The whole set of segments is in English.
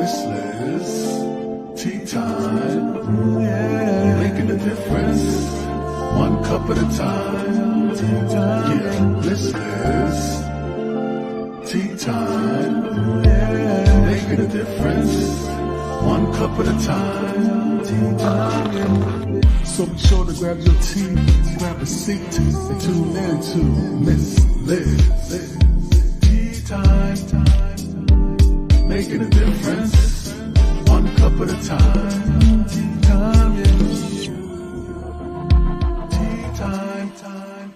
Miss Liz, tea time, yeah. Making a difference, one cup at a time. Tea time. Yeah, Miss Liz, tea time, yeah. Making a difference, one cup at a time. Tea time. So be sure to grab your tea, grab a seat, and tune in to Miss Liz. Tea time, making a difference, one cup at a time. Tea time, yeah. Tea time, time.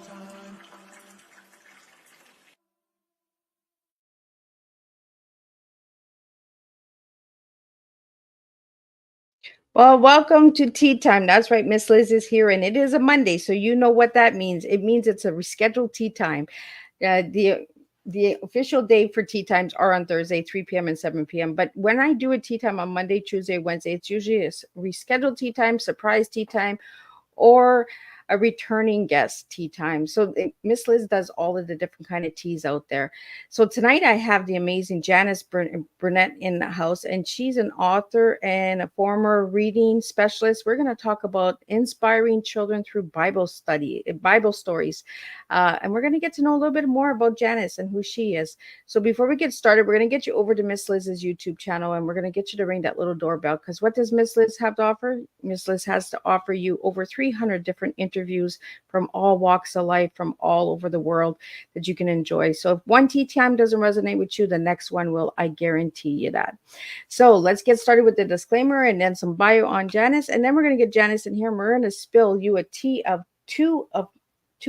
Well, welcome to Tea Time. That's right, Miss Liz is here, and it is a Monday, so you know what that means. It means it's a rescheduled tea time. The official day for tea times are on Thursday, 3 p.m. and 7 p.m. But when I do a tea time on Monday, Tuesday, Wednesday, it's usually a rescheduled tea time, surprise tea time, or a returning guest tea time. So Miss Liz does all of the different kind of teas out there. So tonight I have the amazing Janice Burnette in the house, and she's an author and a former reading specialist. We're going to talk about inspiring children through Bible study, Bible stories. And we're going to get to know a little bit more about Janice and who she is. So before we get started, we're going to get you over to Miss Liz's YouTube channel, and we're going to get you to ring that little doorbell, because what does Miss Liz have to offer? Miss Liz has to offer you over 300 different interviews from all walks of life, from all over the world, that you can enjoy. So if one tea time doesn't resonate with you, the next one will, I guarantee you that. So let's get started with the disclaimer and then some bio on Janice, and then we're going to get Janice in here. We're going to spill you a tea of to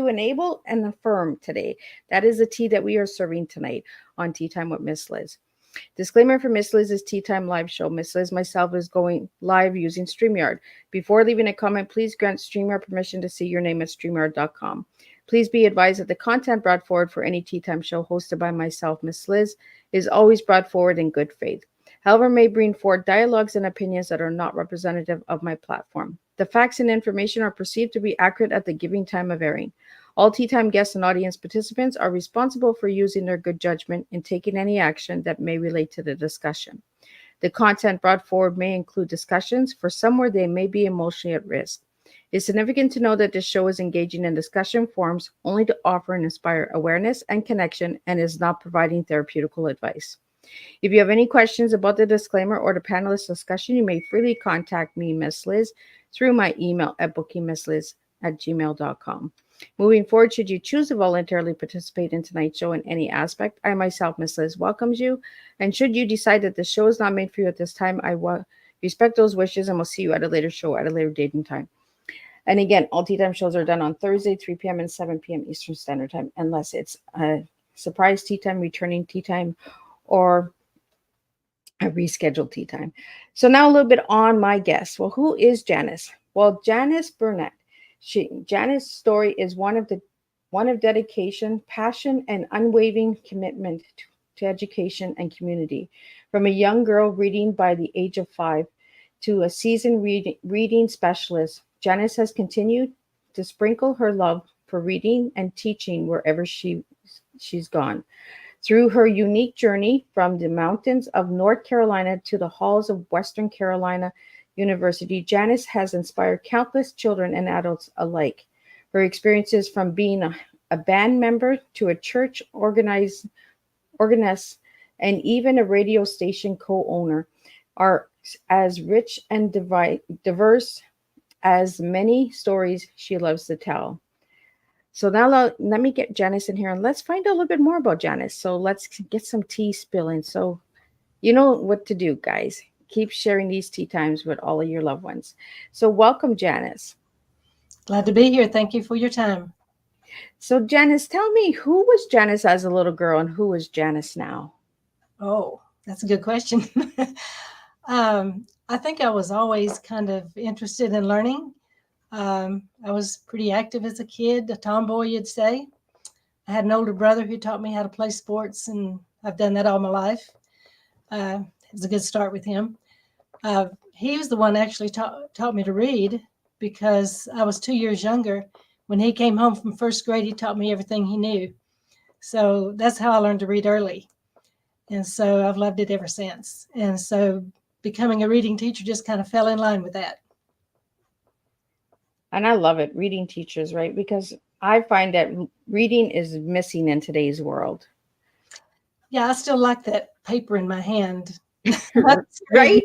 enable and affirm today. That is the tea that we are serving tonight on Tea Time with Miss Liz. Disclaimer for Miss Liz's Tea Time live show. Miss Liz myself is going live using StreamYard. Before leaving a comment, please grant StreamYard permission to see your name at StreamYard.com. Please be advised that the content brought forward for any Tea Time show hosted by myself, Miss Liz, is always brought forward in good faith. However, may bring forward dialogues and opinions that are not representative of my platform. The facts and information are perceived to be accurate at the giving time of airing. All Tea Time guests and audience participants are responsible for using their good judgment in taking any action that may relate to the discussion. The content brought forward may include discussions for some where they may be emotionally at risk. It's significant to know that this show is engaging in discussion forums only to offer and inspire awareness and connection, and is not providing therapeutical advice. If you have any questions about the disclaimer or the panelist discussion, you may freely contact me, Miss Liz, through my email at bookingmissliz@gmail.com. Moving forward, should you choose to voluntarily participate in tonight's show in any aspect, I myself, Miss Liz, welcomes you. And should you decide that the show is not made for you at this time, I will respect those wishes, and we'll see you at a later show at a later date and time. And again, all Tea Time shows are done on Thursday, 3 p.m. and 7 p.m. Eastern Standard Time, unless it's a surprise tea time, returning tea time, or a rescheduled tea time. So now a little bit on my guest. Well, who is Janice? Well, Janice Burnette. Janice's story is one of dedication, passion, and unwavering commitment to education and community. From a young girl reading by the age of 5 to a seasoned reading specialist, Janice has continued to sprinkle her love for reading and teaching wherever she's gone. Through her unique journey from the mountains of North Carolina to the halls of Western Carolina University, Janice has inspired countless children and adults alike. Her experiences from being a band member to a church organist and even a radio station co-owner are as rich and diverse as many stories she loves to tell. So now let me get Janice in here, and let's find out a little bit more about Janice. So let's get some tea spilling. So you know what to do, guys. Keep sharing these tea times with all of your loved ones. So welcome, Janice. Glad to be here. Thank you for your time. So Janice, tell me, who was Janice as a little girl and who is Janice now? Oh, that's a good question. I think I was always kind of interested in learning. I was pretty active as a kid, a tomboy, you'd say. I had an older brother who taught me how to play sports, and I've done that all my life. It was a good start with him. He was the one actually taught me to read, because I was 2 years younger. When he came home from first grade, he taught me everything he knew. So that's how I learned to read early. And so I've loved it ever since. And so becoming a reading teacher just kind of fell in line with that. And I love it, reading teachers, right? Because I find that reading is missing in today's world. Yeah, I still like that paper in my hand. Right?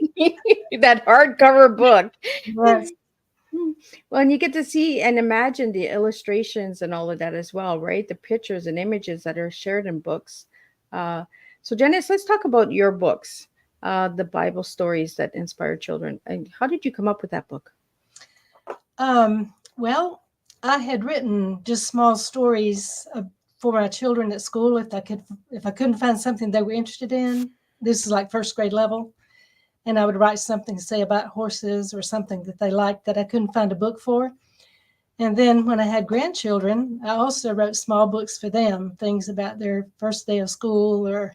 That hardcover book. Yes. Well, and you get to see and imagine the illustrations and all of that as well, right? The pictures and images that are shared in books. So, Janice, let's talk about your books, the Bible stories that inspire children. And how did you come up with that book? Well, I had written just small stories for my children at school if I couldn't find something they were interested in. This is like first grade level. And I would write something, say, about horses or something that they liked that I couldn't find a book for. And then when I had grandchildren, I also wrote small books for them, things about their first day of school or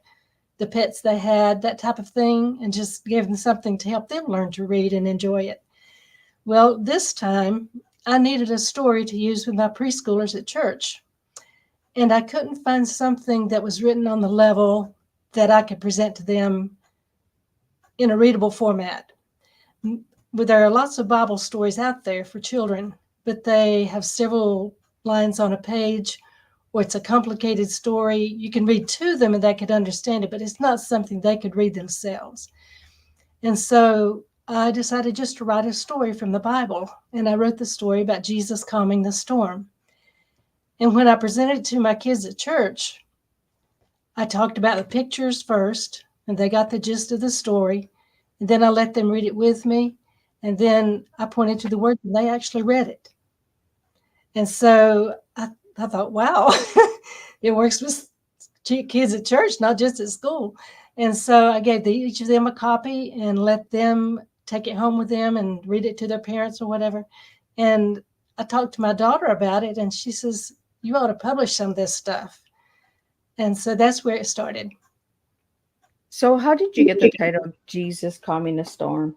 the pets they had, that type of thing, and just gave them something to help them learn to read and enjoy it. Well, this time I needed a story to use with my preschoolers at church. And I couldn't find something that was written on the level that I could present to them in a readable format. But there are lots of Bible stories out there for children, but they have several lines on a page, or it's a complicated story. You can read to them and they could understand it, but it's not something they could read themselves. And so I decided just to write a story from the Bible. And I wrote the story about Jesus calming the storm. And when I presented it to my kids at church, I talked about the pictures first, and they got the gist of the story. And then I let them read it with me. And then I pointed to the words and they actually read it. And so I thought, wow, it works with kids at church, not just at school. And so I gave each of them a copy and let them take it home with them and read it to their parents or whatever. And I talked to my daughter about it, and she says, you ought to publish some of this stuff. And so that's where it started. So how did you get the title Jesus Calming the Storm?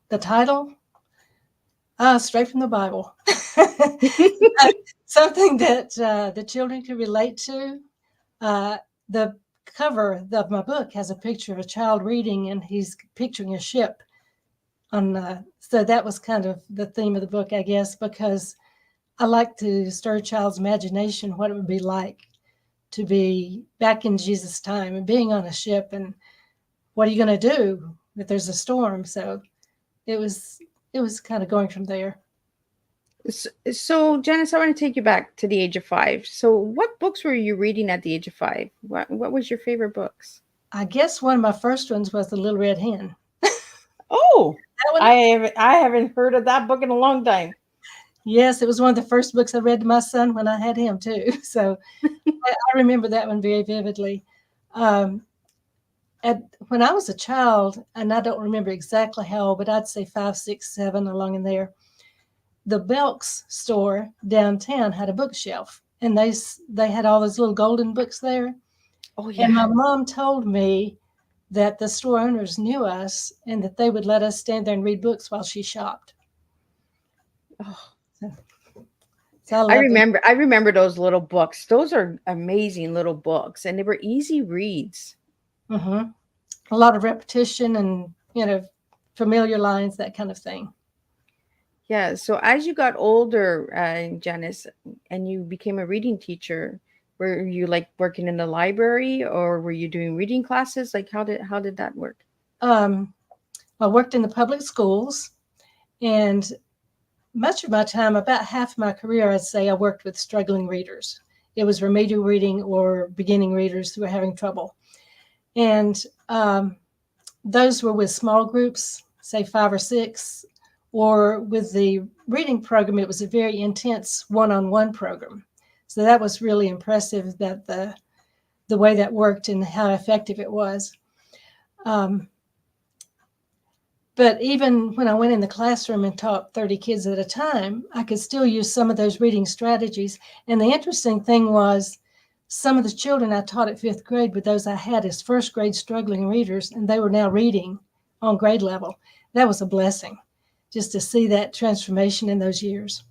The title? Straight from the Bible. Something that the children could relate to. The cover of my book has a picture of a child reading, and he's picturing a ship. So that was kind of the theme of the book, I guess, because I like to stir a child's imagination, what it would be like to be back in Jesus' time and being on a ship, and what are you going to do if there's a storm? So it was kind of going from there. So, Janice, I want to take you back to the age of 5. So what books were you reading at the age of 5? What was your favorite books? I guess one of my first ones was The Little Red Hen. Oh, I haven't heard of that book in a long time. Yes, it was one of the first books I read to my son when I had him too. So I remember that one very vividly. When I was a child, and I don't remember exactly how old, but I'd say 5, 6, 7 along in there, the Belk's store downtown had a bookshelf, and they had all those little golden books there. Oh, yeah. And my mom told me that the store owners knew us and that they would let us stand there and read books while she shopped. Oh. So I remember those little books. Those are amazing little books, and they were easy reads. Mm-hmm. A lot of repetition and, familiar lines, that kind of thing. Yeah. So as you got older, Janice, and you became a reading teacher, were you like working in the library, or were you doing reading classes? Like how did that work? I worked in the public schools, and much of my time, about half my career, I'd say I worked with struggling readers. It was remedial reading or beginning readers who were having trouble. And those were with small groups, say 5 or 6, or with the reading program, it was a very intense one-on-one program. So that was really impressive, that the way that worked and how effective it was. But even when I went in the classroom and taught 30 kids at a time, I could still use some of those reading strategies. And the interesting thing was, some of the children I taught at 5th grade were those I had as first grade struggling readers, and they were now reading on grade level. That was a blessing, just to see that transformation in those years.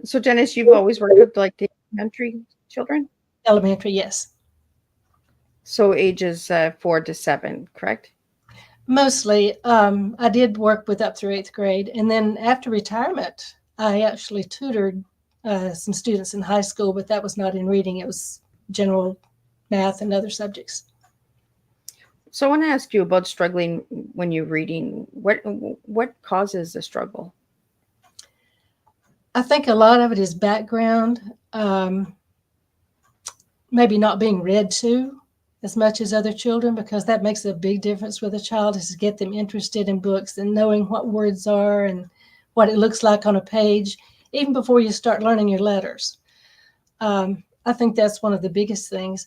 So, Janice, you've always worked with like the elementary children? Elementary, yes. So ages 4 to 7, correct? Mostly, I did work with up through 8th grade. And then after retirement, I actually tutored some students in high school, but that was not in reading. It was general math and other subjects. So I want to ask you about struggling when you're reading. What causes the struggle? I think a lot of it is background, maybe not being read to as much as other children, because that makes a big difference with a child, is to get them interested in books and knowing what words are and what it looks like on a page, even before you start learning your letters. I think that's one of the biggest things.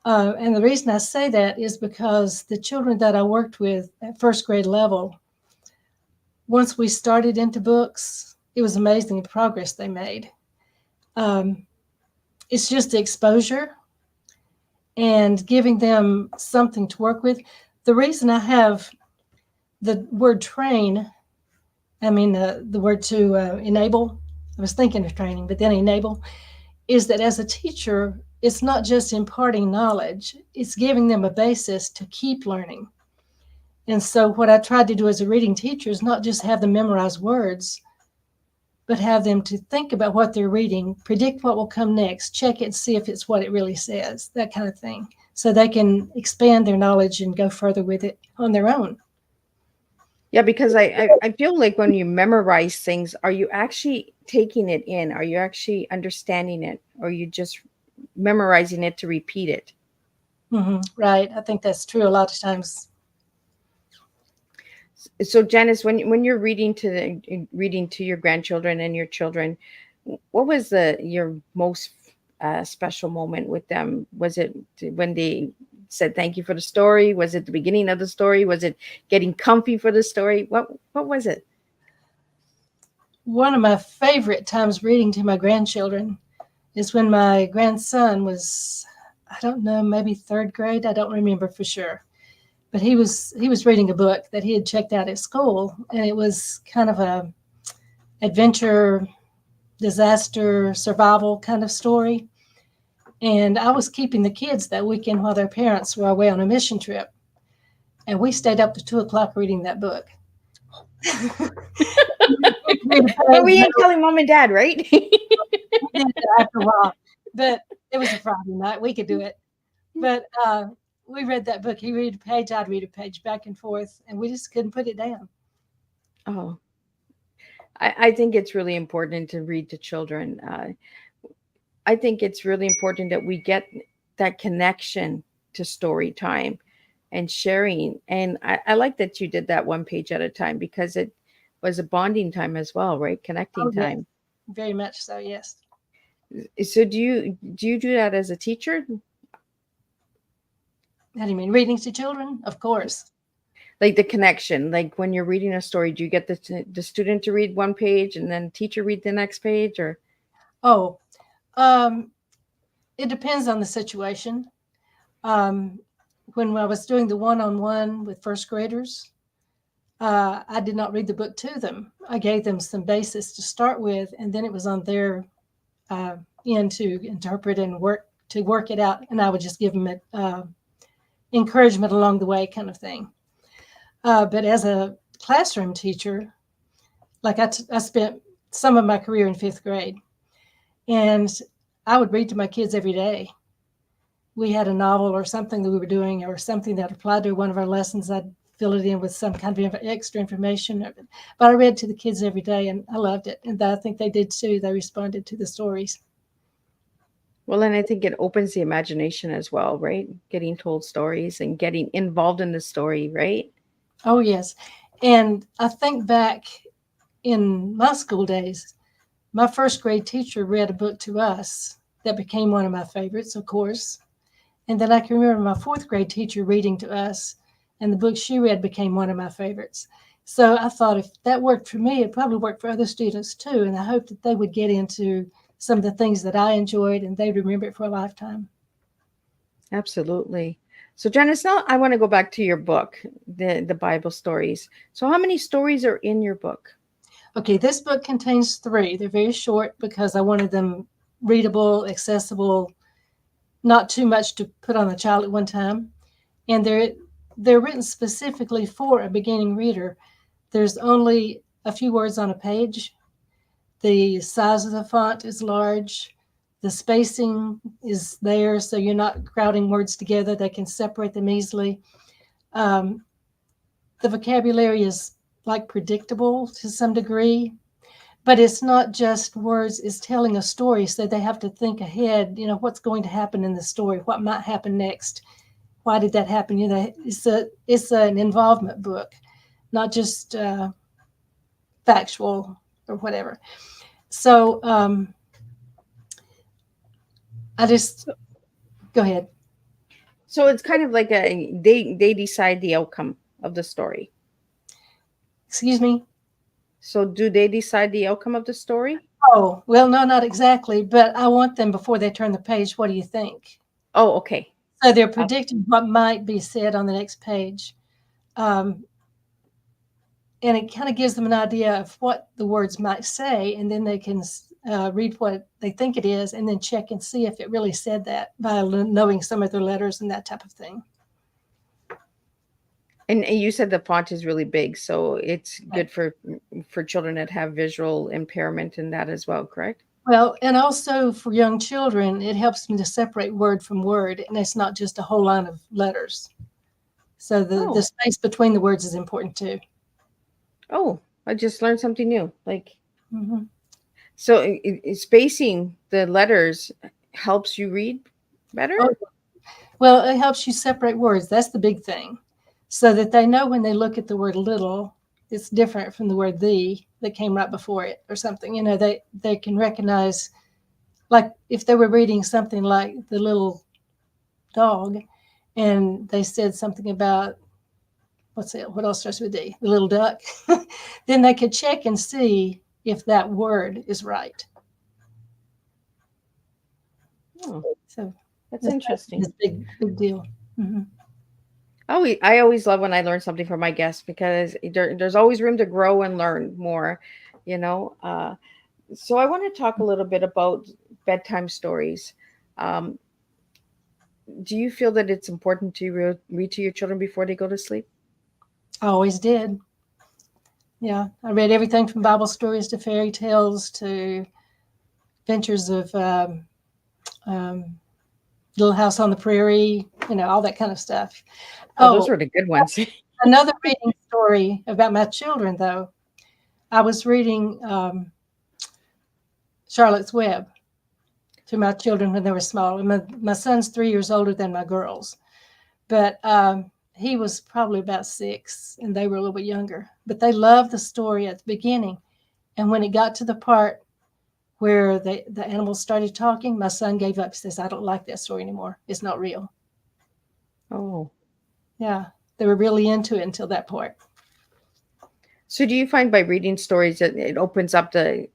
And the reason I say that is because the children that I worked with at first grade level, once we started into books, it was amazing the progress they made. It's just the exposure and giving them something to work with. The reason I have the word train, the word to enable, I was thinking of training, but then enable, is that as a teacher, it's not just imparting knowledge, it's giving them a basis to keep learning. And so what I tried to do as a reading teacher is not just have them memorize words, but have them to think about what they're reading, predict what will come next, check it and see if it's what it really says, that kind of thing. So they can expand their knowledge and go further with it on their own. Yeah, because I feel like when you memorize things, are you actually taking it in? Are you actually understanding it? Or are you just memorizing it to repeat it? Mm-hmm. Right. I think that's true a lot of times. So Janice, when you're reading to your grandchildren and your children, what was your most special moment with them? Was it when they said thank you for the story? Was it the beginning of the story? Was it getting comfy for the story? What was it? One of my favorite times reading to my grandchildren is when my grandson was, I don't know, maybe 3rd grade. I don't remember for sure. But he was reading a book that he had checked out at school, and it was kind of a adventure, disaster, survival kind of story. And I was keeping the kids that weekend while their parents were away on a mission trip. And we stayed up to 2:00 reading that book. But we ain't telling mom and dad, right? After a while. But it was a Friday night. We could do it. But we read that book. He read a page, I'd read a page, back and forth, and we just couldn't put it down. Oh, I think it's really important to read to children. I think it's really important that we get that connection to story time and sharing. And I like that you did that 1 page at a time, because it was a bonding time as well, right? Connecting time. Yes. Very much so, yes. So do you do that as a teacher? How do you mean, reading to children? Of course. Like the connection, like when you're reading a story, do you get the student to read 1 page and then teacher read the next page, or? Oh, it depends on the situation. When I was doing the one-on-one with first graders, I did not read the book to them. I gave them some basis to start with, and then it was on their end to interpret and work it out. And I would just give them encouragement along the way, kind of thing. But as a classroom teacher, like I spent some of my career in 5th grade, and I would read to my kids every day. We had a novel or something that we were doing, or something that applied to one of our lessons. I'd fill it in with some kind of extra information. But I read to the kids every day, and I loved it. And I think they did too. They responded to the stories. Well, and I think it opens the imagination as well, right? Getting told stories and getting involved in the story, right? Oh, yes. And I think back in my school days, my first grade teacher read a book to us that became one of my favorites, of course. And then I can remember my 4th grade teacher reading to us, and the book she read became one of my favorites. So I thought, if that worked for me, it probably worked for other students too. And I hope that they would get into some of the things that I enjoyed, and they'd remember it for a lifetime. Absolutely. So Janice, now I want to go back to your book, the Bible stories. So how many stories are in your book? Okay, this book contains 3. They're very short because I wanted them readable, accessible, not too much to put on the child at one time. And they're written specifically for a beginning reader. There's only a few words on a page. The size of the font is large. The spacing is there, so you're not crowding words together. They can separate them easily. The vocabulary is like predictable to some degree, but it's not just words, it's telling a story. So they have to think ahead, what's going to happen in the story, what might happen next. Why did that happen? It's an involvement book, not just factual or whatever. So go ahead. So it's kind of like they decide the outcome of the story. Excuse me? So do they decide the outcome of the story? Oh, well, no, not exactly. But I want them, before they turn the page, what do you think? Oh, okay. So they're predicting what might be said on the next page. And it kind of gives them an idea of what the words might say, and then they can read what they think it is and then check and see if it really said that by knowing some of the letters and that type of thing. And you said the font is really big, so it's good for children that have visual impairment and that as well, correct? Well, and also for young children, it helps them to separate word from word, and it's not just a whole line of letters. So the space between the words is important too. Oh, I just learned something new. So spacing the letters helps you read better? Oh, well, it helps you separate words. That's the big thing. So that they know when they look at the word little, it's different from the word the that came right before it or something. They can recognize, like if they were reading something like the little dog and they said something about, what else starts with D? The little duck. Then they could check and see if that word is right. Oh, so that's interesting. It's a big deal. Mm-hmm. Oh, I always love when I learn something from my guests because there's always room to grow and learn more, So I want to talk a little bit about bedtime stories. Do you feel that it's important to read to your children before they go to sleep? I always did. Yeah, I read everything from Bible stories to fairy tales to adventures of Little House on the Prairie, all that kind of stuff. Oh, those were the good ones. Another reading story about my children, though. I was reading Charlotte's Web to my children when they were small. My son's 3 years older than my girls, but he was probably about 6 and they were a little bit younger. But they loved the story at the beginning. And when it got to the part where the animals started talking, my son gave up. He says, I don't like that story anymore. It's not real. Oh. Yeah, they were really into it until that part. So do you find by reading stories that it opens up the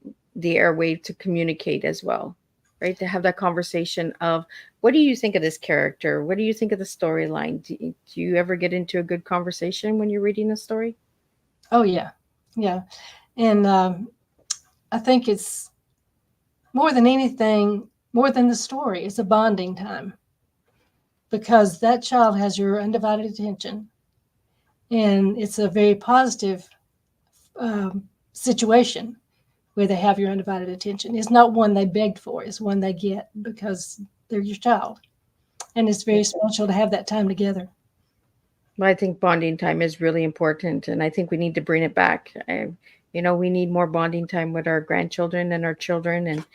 airway to communicate as well, right? To have that conversation of, what do you think of this character? What do you think of the storyline? Do you ever get into a good conversation when you're reading a story? Oh, yeah. Yeah. And I think it's more than anything, more than the story, it's a bonding time. Because that child has your undivided attention. And it's a very positive situation where they have your undivided attention. It's not one they begged for. It's one they get because they're your child. And it's very special to have that time together. Well, I think bonding time is really important. And I think we need to bring it back. We need more bonding time with our grandchildren and our children and,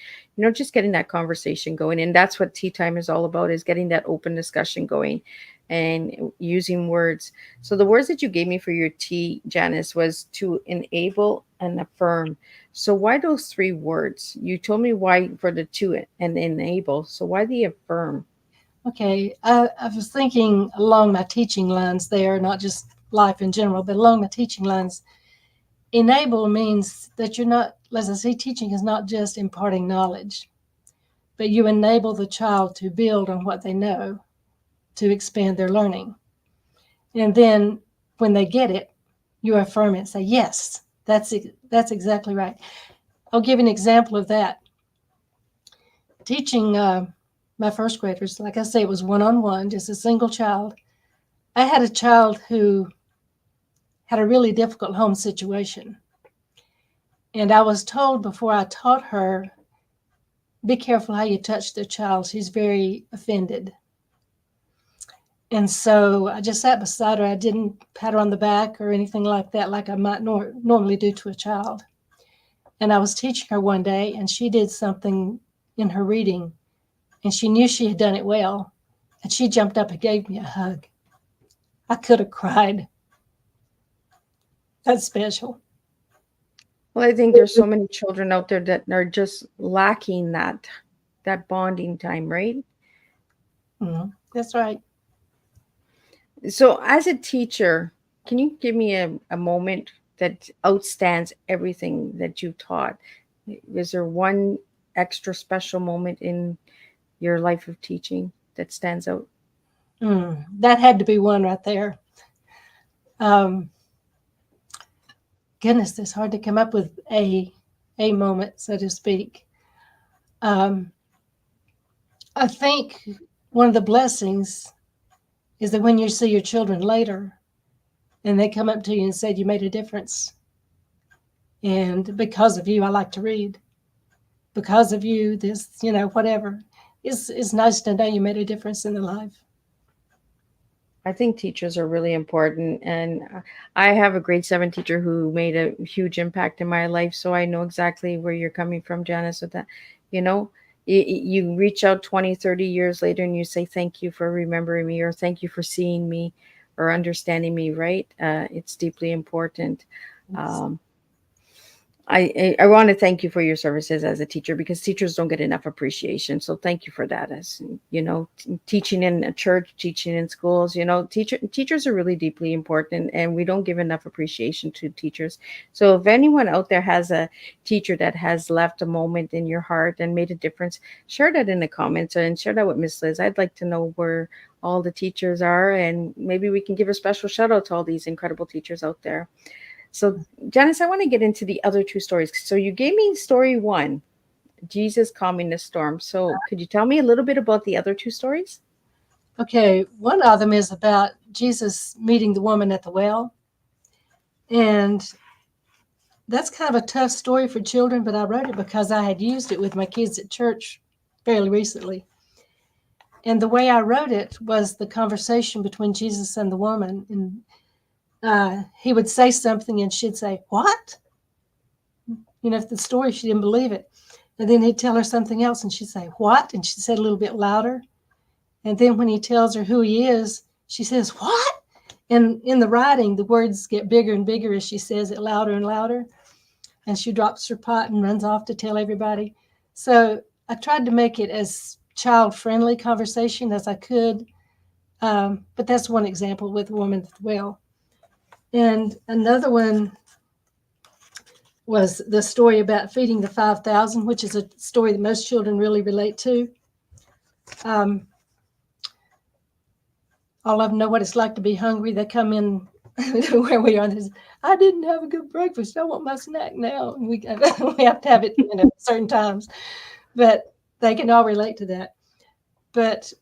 just getting that conversation going. And that's what tea time is all about, is getting that open discussion going and using words. So the words that you gave me for your tea, Janice, was to enable and affirm. So why those 3 words? You told me why for the to and enable. So why the affirm? Okay. I was thinking along my teaching lines there, not just life in general, but along my teaching lines. Enable means that you're not, as I say, teaching is not just imparting knowledge, but you enable the child to build on what they know, to expand their learning. And then when they get it, you affirm it and say, yes, that's exactly right. I'll give an example of that. Teaching my first graders. Like I say, it was one-on-one, just a single child. I had a child who had a really difficult home situation. And I was told before I taught her, be careful how you touch the child. She's very offended. And so I just sat beside her. I didn't pat her on the back or anything like that, like I might normally do to a child. And I was teaching her one day, and she did something in her reading, and she knew she had done it well. And she jumped up and gave me a hug. I could have cried. That's special. Well, I think there's so many children out there that are just lacking that bonding time, right? That's right. So as a teacher, can you give me a moment that outstands everything that you taught? Is there one extra special moment in your life of teaching that stands out? That had to be one right there. Goodness, it's hard to come up with a moment, so to speak. I think one of the blessings is that when you see your children later and they come up to you and say, you made a difference. And because of you, I like to read. Because of you, this, whatever. It's nice to know you made a difference in their life. I think teachers are really important. And I have a grade 7 teacher who made a huge impact in my life. So I know exactly where you're coming from, Janice, with that. You reach out 20, 30 years later and you say, thank you for remembering me, or thank you for seeing me or understanding me, right? It's deeply important. I want to thank you for your services as a teacher, because teachers don't get enough appreciation. So thank you for that. As teaching in a church, teaching in schools, teachers are really deeply important, and we don't give enough appreciation to teachers. So if anyone out there has a teacher that has left a moment in your heart and made a difference, share that in the comments and share that with Miss Liz. I'd like to know where all the teachers are, and maybe we can give a special shout out to all these incredible teachers out there. So, Janice, I want to get into the other two stories. So you gave me story 1, Jesus calming the storm. So could you tell me a little bit about the other two stories? Okay, one of them is about Jesus meeting the woman at the well. And that's kind of a tough story for children, but I wrote it because I had used it with my kids at church fairly recently. And the way I wrote it was the conversation between Jesus and the woman. And he would say something and she'd say, what? If the story, she didn't believe it. And then he'd tell her something else and she'd say, what? And she said a little bit louder. And then when he tells her who he is, she says, what? And in the writing, the words get bigger and bigger as she says it louder and louder. And she drops her pot and runs off to tell everybody. So I tried to make it as child-friendly conversation as I could. But that's one example with a woman at the well. And another one was the story about feeding the 5,000, which is a story that most children really relate to. All of them know what it's like to be hungry. They come in where we are and says, I didn't have a good breakfast. I want my snack now. And we have to have it certain times. But they can all relate to that. But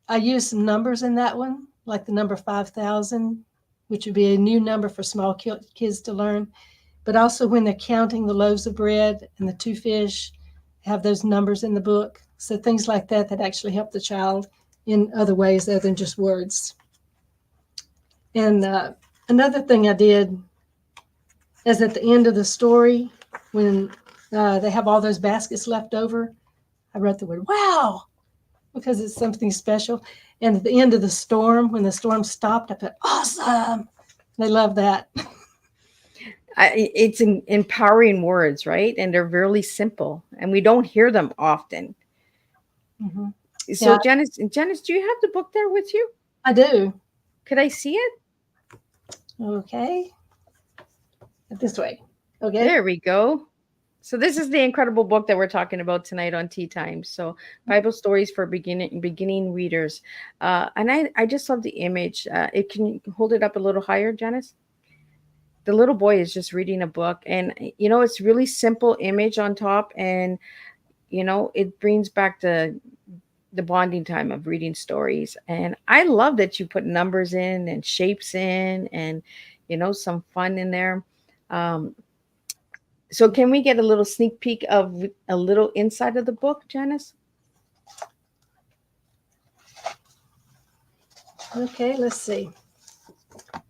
I used some numbers in that one, like the number 5,000, which would be a new number for small kids to learn. But also when they're counting the loaves of bread and the 2 fish, have those numbers in the book. So things like that actually help the child in other ways other than just words. And another thing I did is at the end of the story, when they have all those baskets left over, I wrote the word, wow, because it's something special. And at the end of the storm, when the storm stopped, I put, awesome. They love that. It's empowering words, right? And they're really simple, and we don't hear them often. Mm-hmm. So Yeah. Janice, do you have the book there with you? I do. Could I see it? Okay. This way. Okay. There we go. So this is the incredible book that we're talking about tonight on Tea Time. So Bible stories for beginning readers. And I just love the image. Can you hold it up a little higher, Janice? The little boy is just reading a book, and it's really simple image on top, and it brings back the the bonding time of reading stories. And I love that you put numbers in and shapes in and, some fun in there. Um, so can we get a little sneak peek of a little inside of the book, Janice? Okay, let's see.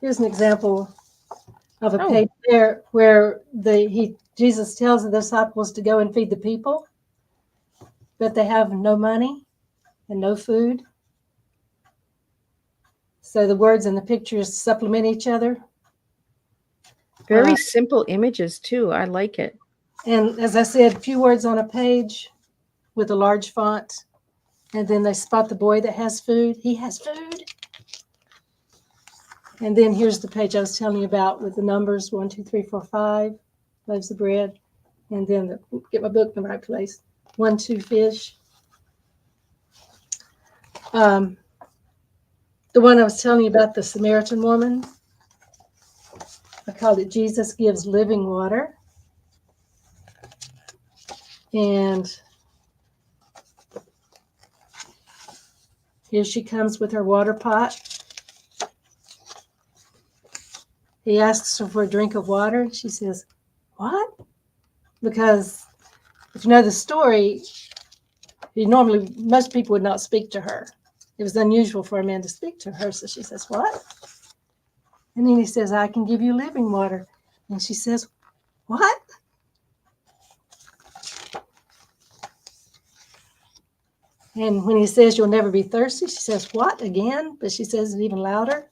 Here's an example of a Oh. page there where Jesus tells the disciples to go and feed the people, but they have no money and no food. So the words and the pictures supplement each other. Very simple images too. I like it. And as I said, few words on a page with a large font. And then they spot the boy that has food. He has food. And then here's the page I was telling you about with the numbers 1, 2, 3, 4, 5 loaves of bread. And then get my book in the right place. 1, 2 fish. The one I was telling you about, the Samaritan woman, I called it Jesus Gives Living Water. And here she comes with her water pot. He asks her for a drink of water. She says, "What?" Because if you know the story, most people would not speak to her. It was unusual for a man to speak to her. So she says, "What?" And then he says, "I can give you living water." And she says, "What?" And when he says, "You'll never be thirsty," she says, "What?" again, but she says it even louder.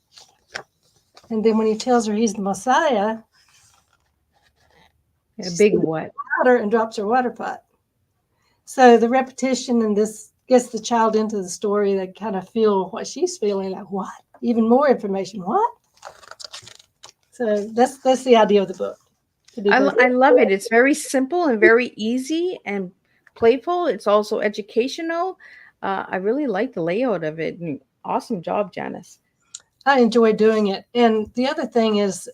And then when he tells her he's the Messiah, A big what? louder and drops her water pot. So the repetition and this gets the child into the story. They kind of feel what she's feeling, like, what? Even more information, what? So that's the idea of the book. I love it. It's very simple and very easy and playful. It's also educational. I really like the layout of it. Awesome job, Janice. I enjoy doing it. And the other thing is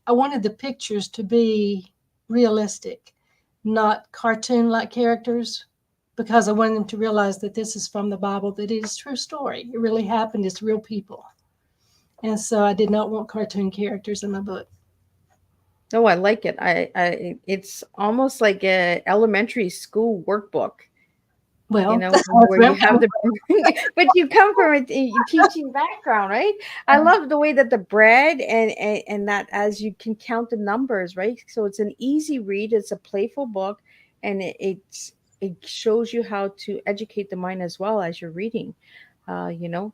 I wanted the pictures to be realistic, not cartoon-like characters, because I wanted them to realize that this is from the Bible, that it is a true story. It really happened. It's real people. And so I did not want cartoon characters in my book. Oh, I like it. It's almost like a elementary school workbook. Well, where you have but you come from a teaching background, right? I love the way that the bread and that as you can count the numbers, right? So it's an easy read. It's a playful book, and it shows you how to educate the mind as well as you're reading. Count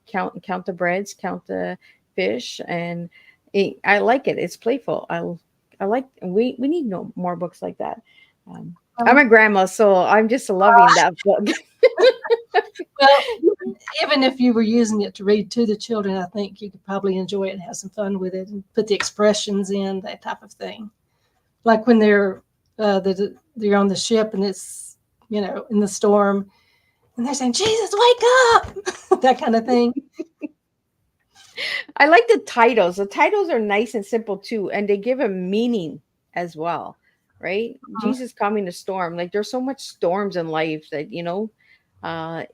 the breads, count the fish, and I like it. It's playful. I like. We need more books like that. I'm a grandma, so I'm just loving that book. Well, even if you were using it to read to the children, I think you could probably enjoy it and have some fun with it and put the expressions in, that type of thing. Like when they're on the ship and it's, in the storm and they're saying, "Jesus, wake up," that kind of thing. I like the titles. The titles are nice and simple too, and they give a meaning as well. Right? Jesus calming the storm. Like there's so much storms in life that,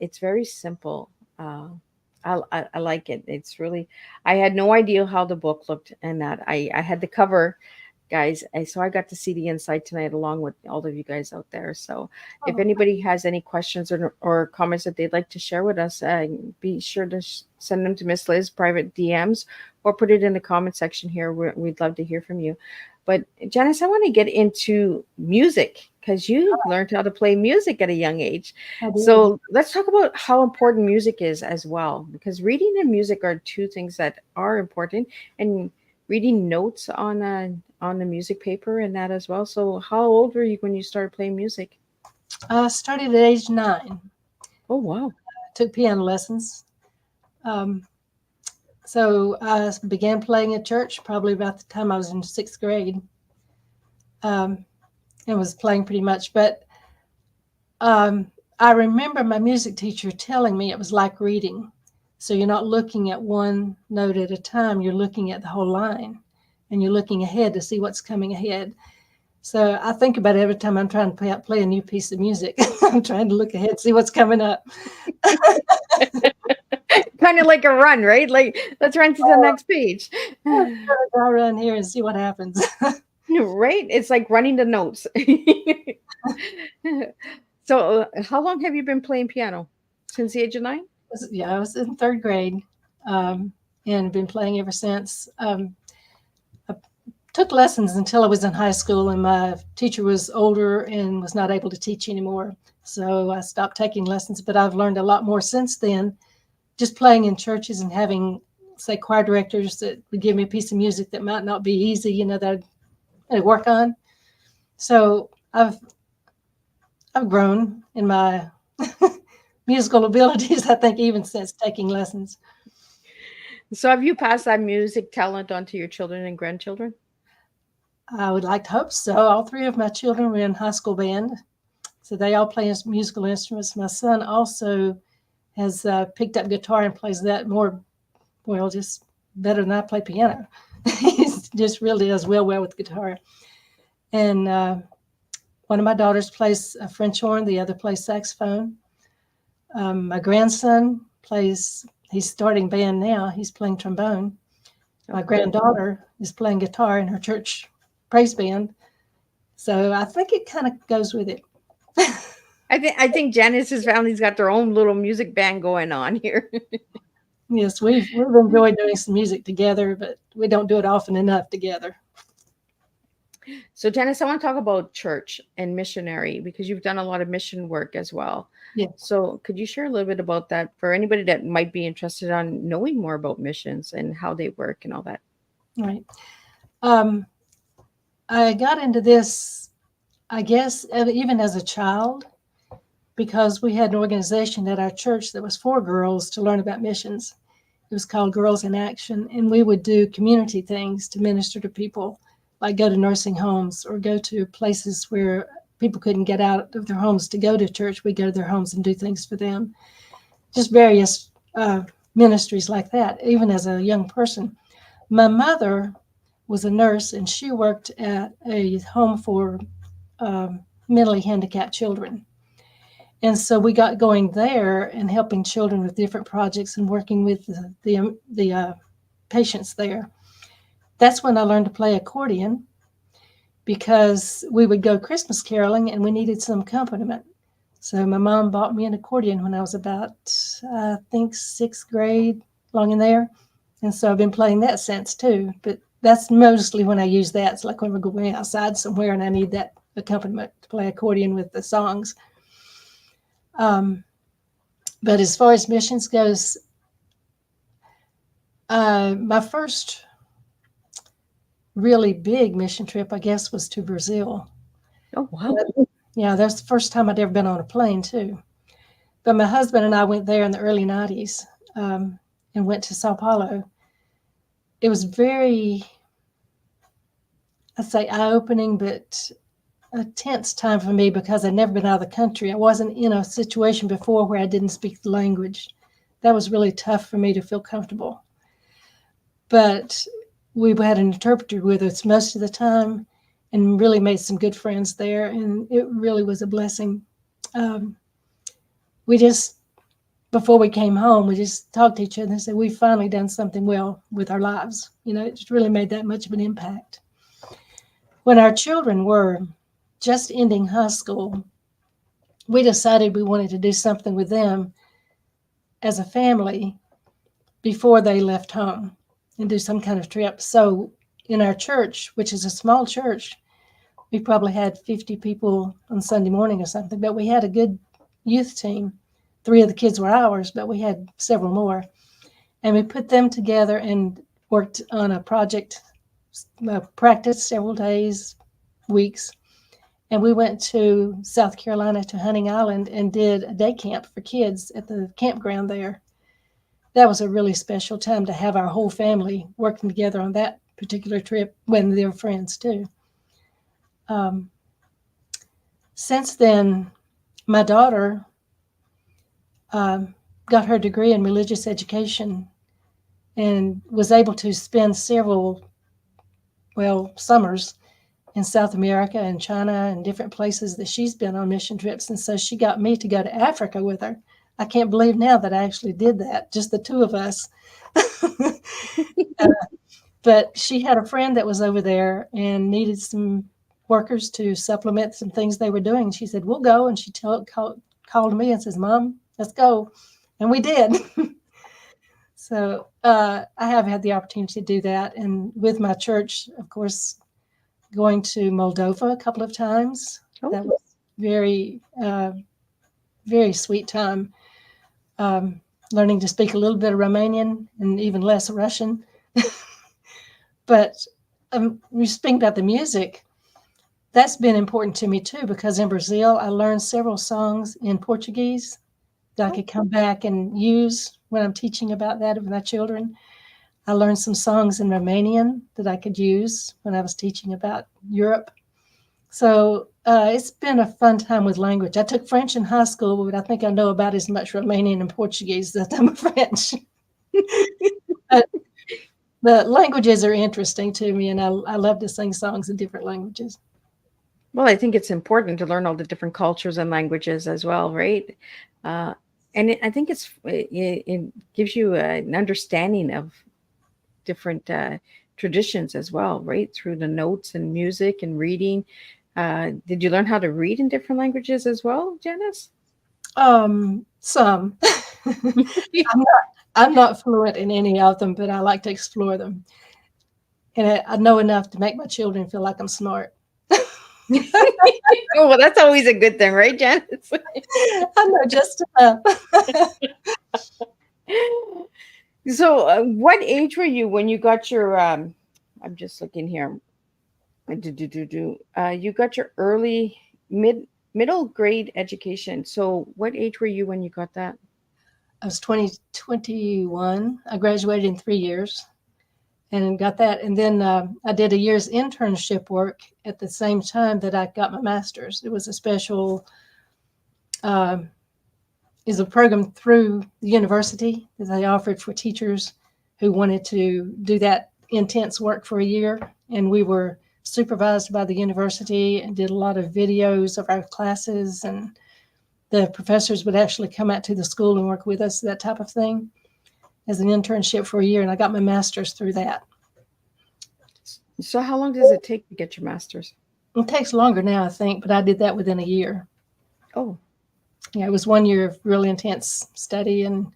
it's very simple. I like it. It's really, I had no idea how the book looked and that I had the cover, guys. So I got to see the inside tonight along with all of you guys out there. So if anybody has any questions or comments that they'd like to share with us, be sure to send them to Miss Liz private DMs or put it in the comment section here. We'd love to hear from you. But Janice, I want to get into music because you learned how to play music at a young age. So let's talk about how important music is as well, because reading and music are two things that are important, and reading notes on the music paper and that as well. So how old were you when you started playing music? I started at age 9. Oh, wow. Took piano lessons. So I began playing at church probably about the time I was in 6th grade, and was playing pretty much. But I remember my music teacher telling me it was like reading. So you're not looking at one note at a time. You're looking at the whole line, and you're looking ahead to see what's coming ahead. So I think about it every time I'm trying to play a new piece of music. I'm trying to look ahead, see what's coming up. Kind of like a run, right? Like, let's run to the next page. I'll run here and see what happens. Right? It's like running the notes. So, how long have you been playing piano? Since the age of 9? Yeah, I was in 3rd grade, and been playing ever since. I took lessons until I was in high school, and my teacher was older and was not able to teach anymore. So I stopped taking lessons, but I've learned a lot more since then, just playing in churches and having, say, choir directors that would give me a piece of music that might not be easy, that I'd work on. So I've grown in my musical abilities, I think, even since taking lessons. So, have you passed that music talent on to your children and grandchildren? I would like to hope so. All 3 of my children were in high school band, so they all play musical instruments. My son also has picked up guitar and plays that just better than I play piano. He just really does well with guitar. And one of my daughters plays a French horn, the other plays saxophone. My grandson he's starting band now. He's playing trombone. My granddaughter is playing guitar in her church praise band. So I think it kind of goes with it. I think Janice's family's got their own little music band going on here. Yes, we've enjoyed doing some music together, but we don't do it often enough together. So, Janice, I want to talk about church and missionary because you've done a lot of mission work as well. Yeah. So, could you share a little bit about that for anybody that might be interested on knowing more about missions and how they work and all that? Right. I got into this, I guess, even as a child, because we had an organization at our church that was for girls to learn about missions. It was called Girls in Action, and we would do community things to minister to people, like go to nursing homes or go to places where people couldn't get out of their homes to go to church. We'd go to their homes and do things for them. Just various ministries like that, even as a young person. My mother was a nurse, and she worked at a home for mentally handicapped children. And so we got going there and helping children with different projects and working with the patients there. That's when I learned to play accordion, because we would go Christmas caroling and we needed some accompaniment. So my mom bought me an accordion when I was about, I think, 6th grade, along in there. And so I've been playing that since too. But that's mostly when I use that. It's like when we're going outside somewhere and I need that accompaniment to play accordion with the songs. But as far as missions goes, my first really big mission trip, I guess, was to Brazil. Oh, wow. Yeah, that's the first time I'd ever been on a plane too. But my husband and I went there in the early 90s and went to Sao Paulo. It was very, I'd say, eye-opening, but a tense time for me because I'd never been out of the country. I wasn't in a situation before where I didn't speak the language. That was really tough for me to feel comfortable. But we had an interpreter with us most of the time and really made some good friends there. And it really was a blessing. Before we came home, we just talked to each other and said, we've finally done something well with our lives. It just really made that much of an impact. When our children were just ending high school, we decided we wanted to do something with them as a family before they left home and do some kind of trip. So in our church, which is a small church, we probably had 50 people on Sunday morning or something, but we had a good youth team. 3 of the kids were ours, but we had several more. And we put them together and worked on a project, practiced several days, weeks. And we went to South Carolina to Hunting Island and did a day camp for kids at the campground there. That was a really special time to have our whole family working together on that particular trip when they were friends too. Since then, my daughter got her degree in religious education and was able to spend several, summers in South America and China and different places that she's been on mission trips. And so she got me to go to Africa with her. I can't believe now that I actually did that, just the two of us. But she had a friend that was over there and needed some workers to supplement some things they were doing. She said, we'll go. And she called me and says, Mom, let's go. And we did. So I have had the opportunity to do that. And with my church, of course, going to Moldova a couple of times. Oh. That was very, very sweet time. Learning to speak a little bit of Romanian and even less Russian. But we speak about the music. That's been important to me too, because in Brazil, I learned several songs in Portuguese that I could come back and use when I'm teaching about that with my children. I learned some songs in Romanian that I could use when I was teaching about Europe. So it's been a fun time with language. I took French in high school, but I think I know about as much Romanian and Portuguese as I'm French. But the languages are interesting to me, and I love to sing songs in different languages. Well, I think it's important to learn all the different cultures and languages as well, right? And I think it gives you an understanding of different traditions as well, right? Through the notes and music and reading. Did you learn how to read in different languages as well, Janice? Some. I'm not fluent in any of them, but I like to explore them. And I know enough to make my children feel like I'm smart. Oh, well, that's always a good thing, right, Janice? I know just enough. So what age were you when you got your, I'm just looking here. You got your early middle grade education. So what age were you when you got that? I was 21. I graduated in 3 years and got that. And then I did a year's internship work at the same time that I got my master's. It was a special, is a program through the university that they offered for teachers who wanted to do that intense work for a year. And we were supervised by the university and did a lot of videos of our classes, and the professors would actually come out to the school and work with us, that type of thing, as an internship for a year. And I got my master's through that. So how long does it take to get your master's? It takes longer now, I think, but I did that within a year. Oh. Yeah, it was 1 year of really intense study and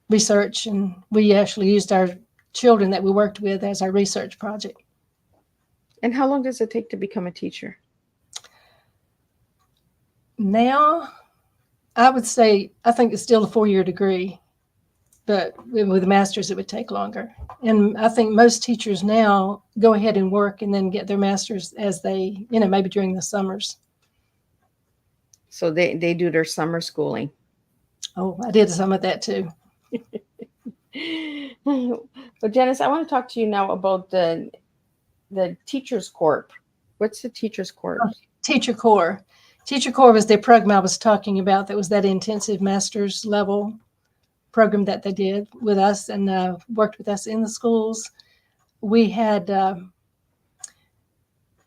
research, and we actually used our children that we worked with as our research project. And how long does it take to become a teacher? Now, I would say, I think it's still a 4-year degree, but with a master's, it would take longer. And I think most teachers now go ahead and work and then get their master's as they, maybe during the summers. So they do their summer schooling. Oh, I did some of that too. But Janice, I want to talk to you now about the Teachers Corp. What's the Teachers Corp? Teacher Corps. Teacher Corps was the program I was talking about. That was that intensive master's level program that they did with us and worked with us in the schools. We had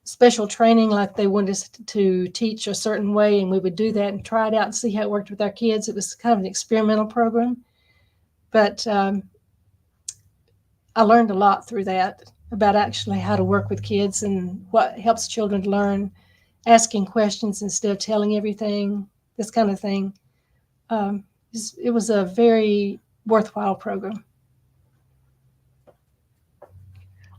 special training, like they wanted us to teach a certain way, and we would do that and try it out and see how it worked with our kids. It was kind of an experimental program, but I learned a lot through that about actually how to work with kids and what helps children learn, asking questions instead of telling everything, this kind of thing. It was a very worthwhile program.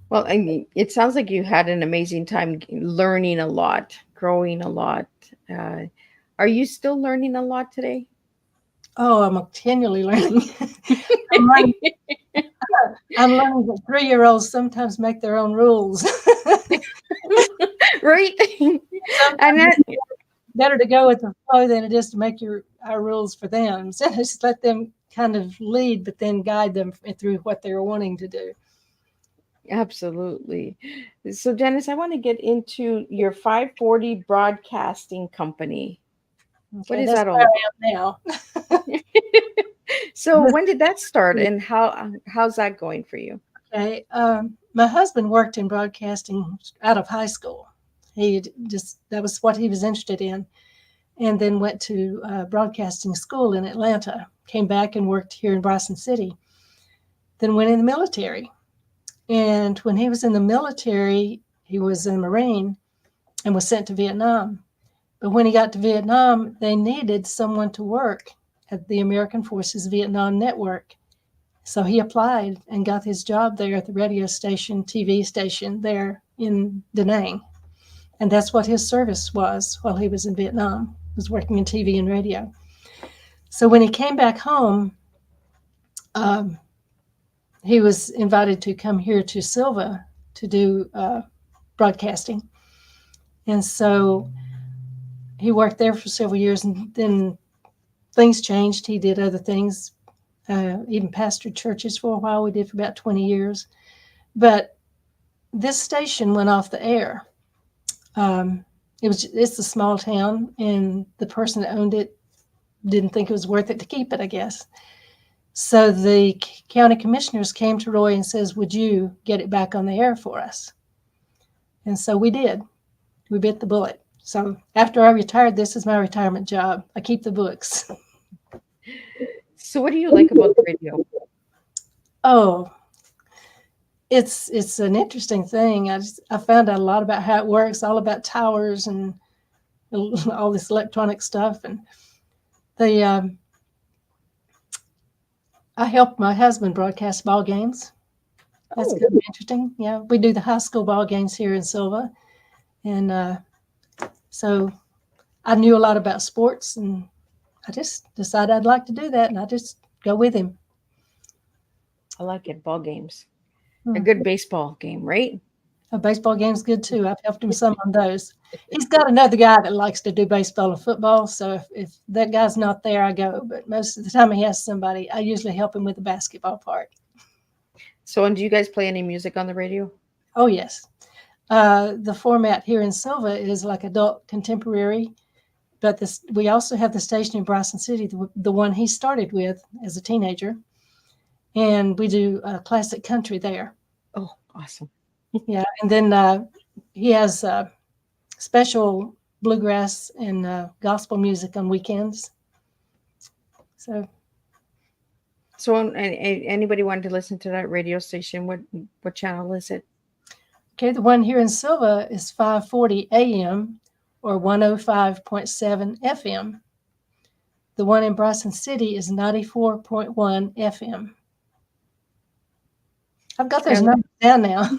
Well, I mean, it sounds like you had an amazing time learning a lot, growing a lot. Are you still learning a lot today? Oh, I'm continually learning. I'm learning that 3-year-olds sometimes make their own rules. Right? And that, better to go with the flow than it is to make our rules for them. So just let them kind of lead, but then guide them through what they're wanting to do. absolutely. So, Janice, I want to get into your 540 broadcasting company. What is that all about? Now. So when did that start, and how's that going for you? Okay. My husband worked in broadcasting out of high school. That was what he was interested in. And then went to broadcasting school in Atlanta, came back and worked here in Bryson City, then went in the military. And when he was in the military, he was a Marine and was sent to Vietnam. But when he got to Vietnam, they needed someone to work at the American Forces Vietnam Network. So he applied and got his job there at the radio station, TV station there in Da Nang. And that's what his service was while he was in Vietnam, was working in TV and radio. So when he came back home, he was invited to come here to Silva to do broadcasting. And so he worked there for several years, and then things changed. He did other things, even pastored churches for a while. We did for about 20 years. But this station went off the air. It's a small town, and the person that owned it didn't think it was worth it to keep it, I guess. So the county commissioners came to Roy and says, would you get it back on the air for us? And so we did. We bit the bullet. So after I retired, this is my retirement job. I keep the books. So what do you like about the radio? Oh, it's an interesting thing. I found out a lot about how it works, all about towers and all this electronic stuff. And I helped my husband broadcast ball games. That's kind of interesting. Yeah, we do the high school ball games here in Silva. And so I knew a lot about sports, and I just decided I'd like to do that, and I just go with him. I like it. Ball games. A good baseball game, right? A baseball game's good too. I've helped him some on those. He's got another guy that likes to do baseball and football. So if that guy's not there, I go. But most of the time he has somebody. I usually help him with the basketball part. So, and do you guys play any music on the radio? Oh, yes. The format here in Silva is like adult contemporary. But we also have the station in Bryson City, the one he started with as a teenager. And we do classic country there. Oh, awesome. Yeah. And then he has special bluegrass and gospel music on weekends. So anybody wanted to listen to that radio station, what channel is it? Okay, the one here in Silva is 540 AM or 105.7 FM. The one in Bryson City is 94.1 FM. I've got those numbers down now.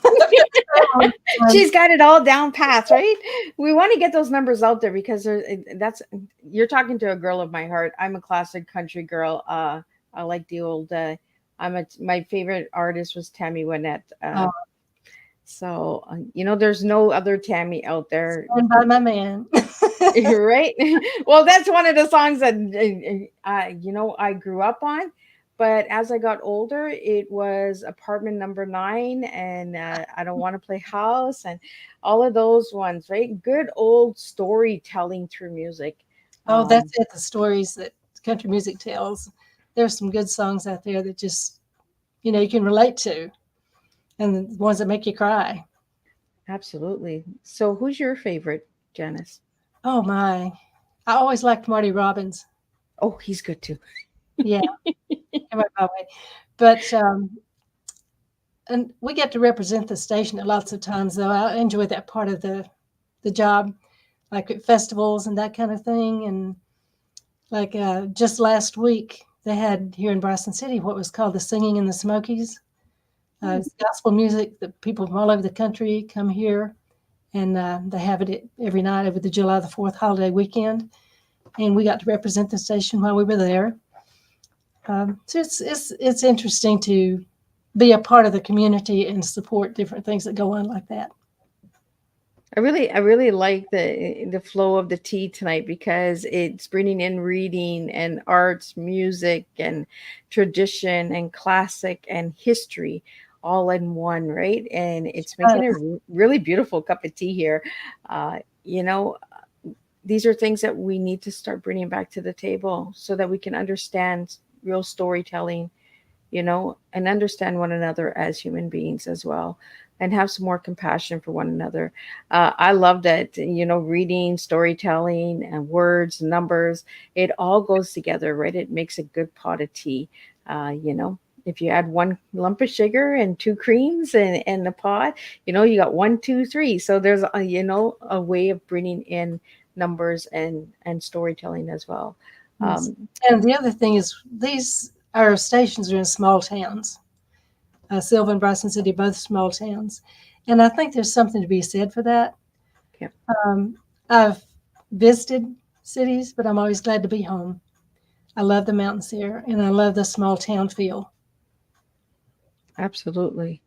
She's got it all down pat, right? We want to get those numbers out there because you're talking to a girl of my heart. I'm a classic country girl. I like the old. My favorite artist was Tammy Wynette. So there's no other Tammy out there. Stand by my man. Right? Well, that's one of the songs that I grew up on. But as I got older, it was Apartment Number 9 and I Don't Want to Play House and all of those ones, right? Good old storytelling through music. Oh, that's it. The stories that country music tells. There's some good songs out there that just, you can relate to, and the ones that make you cry. Absolutely. So who's your favorite, Janice? Oh, my. I always liked Marty Robbins. Oh, he's good too. Yeah. Right my way. But and we get to represent the station at lots of times, though. I enjoy that part of the job, like at festivals and that kind of thing. And like just last week, they had here in Bryson City what was called the Singing in the Smokies. It's gospel music that people from all over the country come here, and they have it every night over the July the 4th holiday weekend. And we got to represent the station while we were there. So it's interesting to be a part of the community and support different things that go on like that. I really like the flow of the tea tonight because it's bringing in reading and arts, music and tradition and classic and history all in one, right? And it's making a really beautiful cup of tea here. These are things that we need to start bringing back to the table so that we can understand real storytelling, and understand one another as human beings as well. and have some more compassion for one another. I love that, reading, storytelling, and words, numbers, it all goes together, right? It makes a good pot of tea. If you add one lump of sugar and two creams and the pot, you got 1, 2, 3. So there's a way of bringing in numbers and storytelling as well. Yes. And the other thing is our stations are in small towns. Sylva and Bryson City, both small towns. And I think there's something to be said for that. Yeah. I've visited cities, but I'm always glad to be home. I love the mountains here, and I love the small town feel. Absolutely.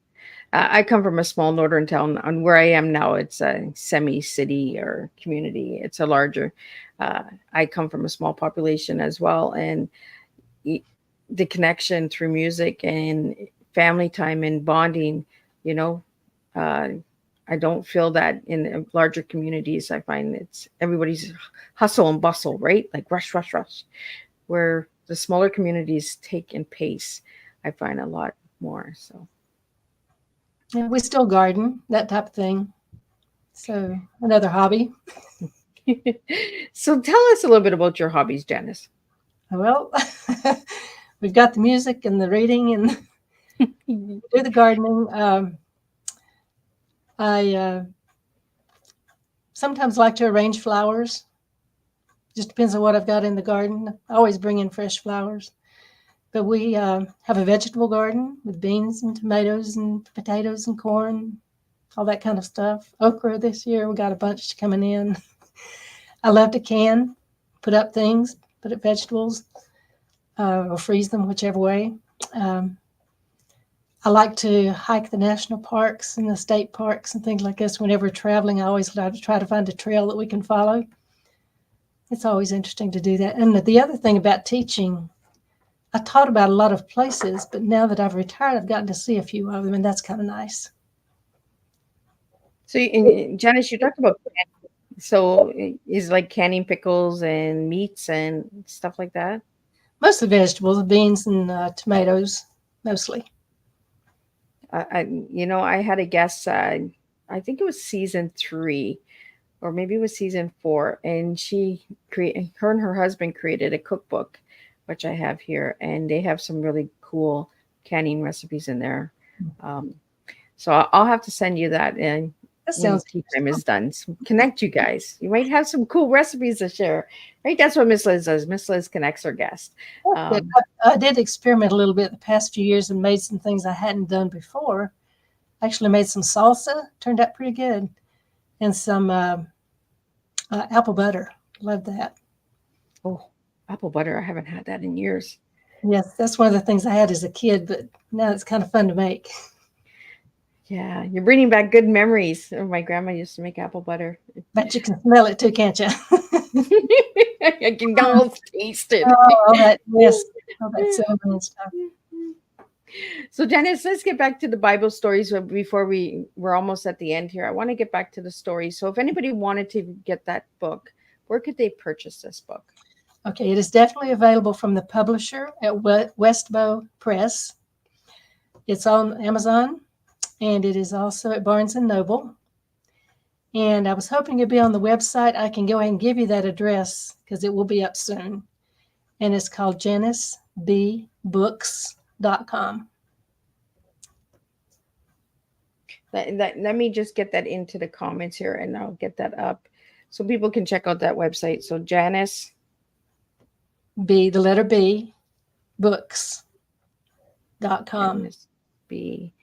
I come from a small northern town. On where I am now, it's a semi-city or community. It's a larger. I come from a small population as well, and the connection through music and family time and bonding. I don't feel that in larger communities. I find it's everybody's hustle and bustle, right? Like rush, rush, rush. Where the smaller communities take in pace, I find a lot more. So. Yeah, we still garden, that type of thing. So another hobby. So tell us a little bit about your hobbies, Janice. Well, we've got the music and the reading and do the gardening. I sometimes like to arrange flowers. Just depends on what I've got in the garden. I always bring in fresh flowers. But we have a vegetable garden with beans and tomatoes and potatoes and corn, all that kind of stuff. Okra this year, we got a bunch coming in. I love to can, put up things, put up vegetables, or freeze them, whichever way. I like to hike the national parks and the state parks and things like this. Whenever traveling, I always like to try to find a trail that we can follow. It's always interesting to do that. And the other thing about teaching, I taught about a lot of places, but now that I've retired, I've gotten to see a few of them, and that's kind of nice. So, Janice, you talked about canning. So is like canning pickles and meats and stuff like that? Most of the vegetables, beans and tomatoes, mostly. I had a guest, I think it was season 3, or maybe it was season 4, and her and her husband created a cookbook, which I have here, and they have some really cool canning recipes in there. So I'll have to send you that, and That sounds tea time is done. So connect you guys. You might have some cool recipes to share, right? That's what Miss Liz does. Miss Liz connects her guest. I did experiment a little bit the past few years and made some things I hadn't done before. Actually made some salsa, turned out pretty good, and some apple butter. Love that. Oh, apple butter. I haven't had that in years. Yes, that's one of the things I had as a kid, but now it's kind of fun to make. Yeah, you're bringing back good memories. My grandma used to make apple butter. Bet you can smell it too, can't you? I can almost taste it. Oh, that, yes. All that cinnamon stuff. So, Janice, let's get back to the Bible stories before we're almost at the end here. I want to get back to the stories. So if anybody wanted to get that book, where could they purchase this book? Okay, it is definitely available from the publisher at Westbow Press. It's on Amazon, and it is also at Barnes & Noble. And I was hoping it'd be on the website. I can go ahead and give you that address because it will be up soon. And it's called JaniceBBooks.com. Let me just get that into the comments here, and I'll get that up so people can check out that website. So Janice B, the letter B, books.com. Janice B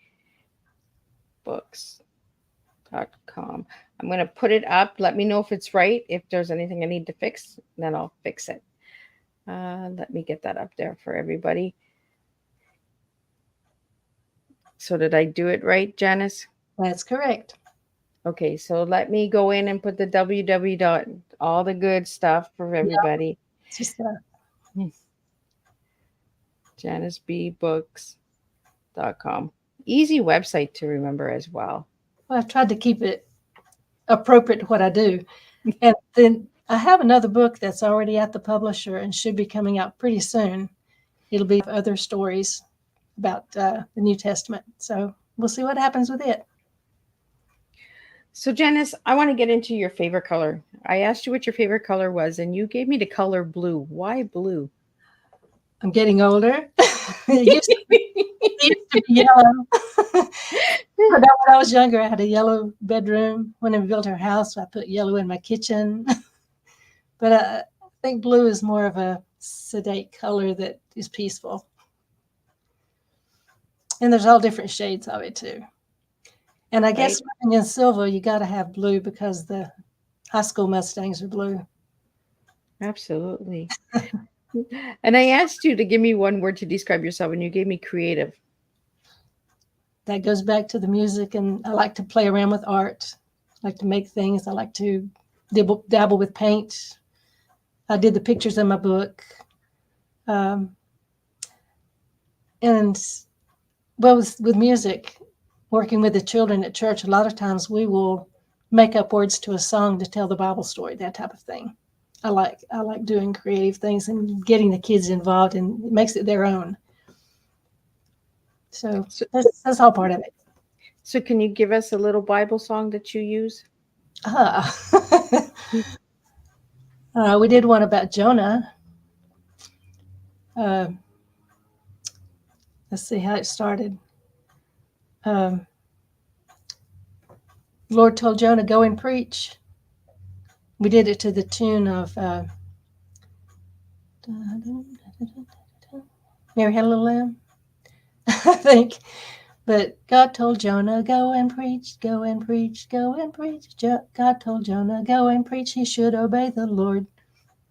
books.com. I'm going to put it up. Let me know if it's right. If there's anything I need to fix, then I'll fix it. Let me get that up there for everybody. So did I do it right, Janice? That's correct. Okay, so let me go in and put the www. All the good stuff for everybody. It's just JaniceBBooks.com. Easy website to remember as well. Well, I've tried to keep it appropriate to what I do. And then I have another book that's already at the publisher and should be coming out pretty soon. It'll be other stories about the New Testament. So we'll see what happens with it. So Janice, I want to get into your favorite color. I asked you what your favorite color was, and you gave me the color blue. Why blue? I'm getting older. It used to be yellow. When I was younger, I had a yellow bedroom. When I built our house, I put yellow in my kitchen. But I think blue is more of a sedate color that is peaceful. And there's all different shades of it too. And I guess running in silver, you got to have blue because the high school Mustangs are blue. Absolutely. And I asked you to give me one word to describe yourself, and you gave me creative. That goes back to the music, and I like to play around with art. I like to make things. I like to dabble with paint. I did the pictures in my book. And well, with music, working with the children at church, a lot of times we will make up words to a song to tell the Bible story, that type of thing. I like doing creative things and getting the kids involved, and it makes it their own. So that's all part of it. So can you give us a little Bible song that you use? We did one about Jonah. Let's see how it started. The Lord told Jonah, go and preach. We did it to the tune of Mary Had a Little Lamb, I think. But God told Jonah, go and preach, go and preach, go and preach. God told Jonah, go and preach. He should obey the Lord.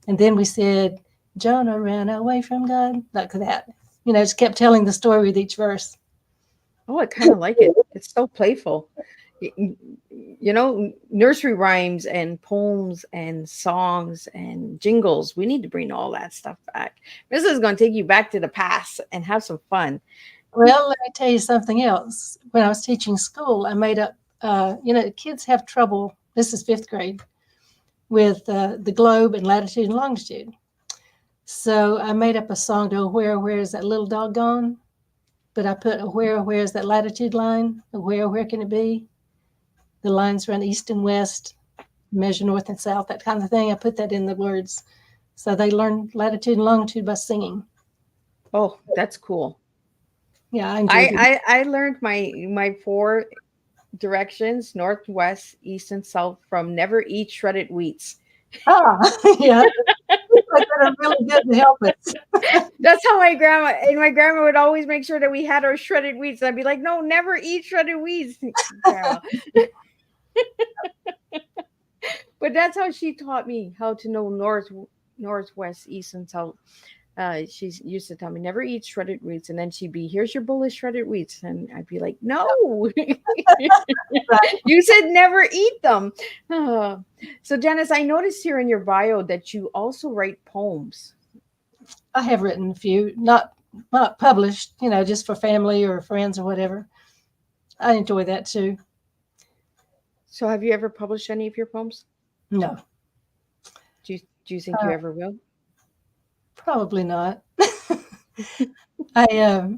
And then we said, Jonah ran away from God, like that. Just kept telling the story with each verse. Oh, I kind of like it. It's so playful. Nursery rhymes and poems and songs and jingles. We need to bring all that stuff back. This is going to take you back to the past and have some fun. Well, let me tell you something else. When I was teaching school, I made up, kids have trouble, this is 5th grade, with the globe and latitude and longitude. So I made up a song to where is that little dog gone? But I put where is that latitude line? Where can it be? The lines run east and west, measure north and south, that kind of thing. I put that in the words. So they learn latitude and longitude by singing. Oh, that's cool. Yeah, I learned my 4 directions, north, west, east, and south, from never eat shredded wheats. Yeah. That are really good to help us. That's how my grandma would always make sure that we had our shredded wheats. I'd be like, no, never eat shredded wheats. But that's how she taught me how to know north, west, east, and south. She used to tell me, never eat shredded wheats. And then she'd be, here's your bowl of shredded wheats. And I'd be like, no, you said never eat them. So Janice, I noticed here in your bio that you also write poems. I have written a few, not published, just for family or friends or whatever. I enjoy that too. So have you ever published any of your poems? No. Do you think you ever will? Probably not. I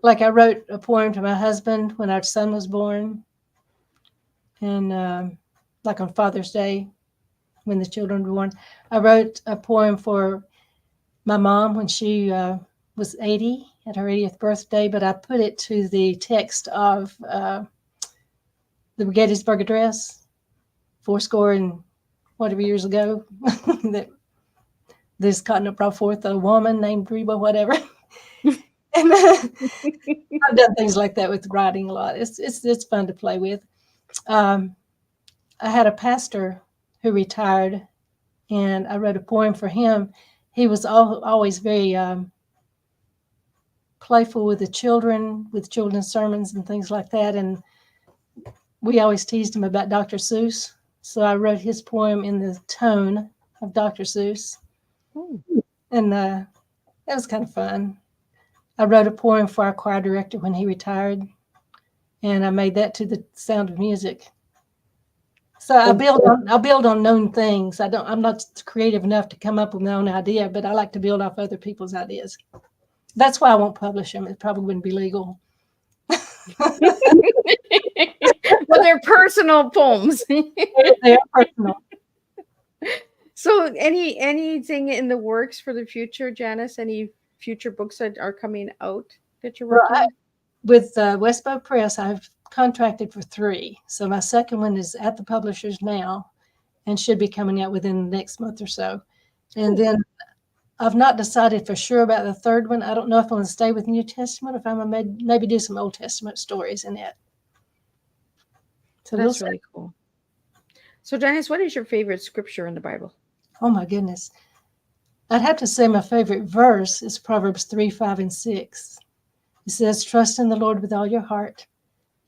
wrote a poem to my husband when our son was born, and on Father's Day when the children were born. I wrote a poem for my mom when she was 80 at her 80th birthday, but I put it to the text of the Gettysburg Address, 40 and whatever years ago, that this continent brought forth a woman named Reba, whatever. And I've done things like that with writing a lot. It's fun to play with. I had a pastor who retired, and I wrote a poem for him. He was always very playful with the children, with children's sermons and things like that. And we always teased him about Dr. Seuss. So I wrote his poem in the tone of Dr. Seuss. And that was kind of fun. I wrote a poem for our choir director when he retired, and I made that to the sound of music. So I build on known things. I'm not creative enough to come up with my own idea, but I like to build off other people's ideas. That's why I won't publish them. It probably wouldn't be legal. Well, they're personal poems. They are personal. So anything in the works for the future, Janice? Any future books that are coming out that you're Well, working on? with Westbow Press, I've contracted for 3. So my second one is at the publishers now and should be coming out within the next month or so. And then I've not decided for sure about the third one. I don't know if I'm going to stay with New Testament, if I'm going to maybe do some Old Testament stories in it. So we'll That's see. really cool. So Janice, what is your favorite scripture in the Bible? Oh my goodness. I'd have to say my favorite verse is Proverbs 3, 5, and 6. It says, trust in the Lord with all your heart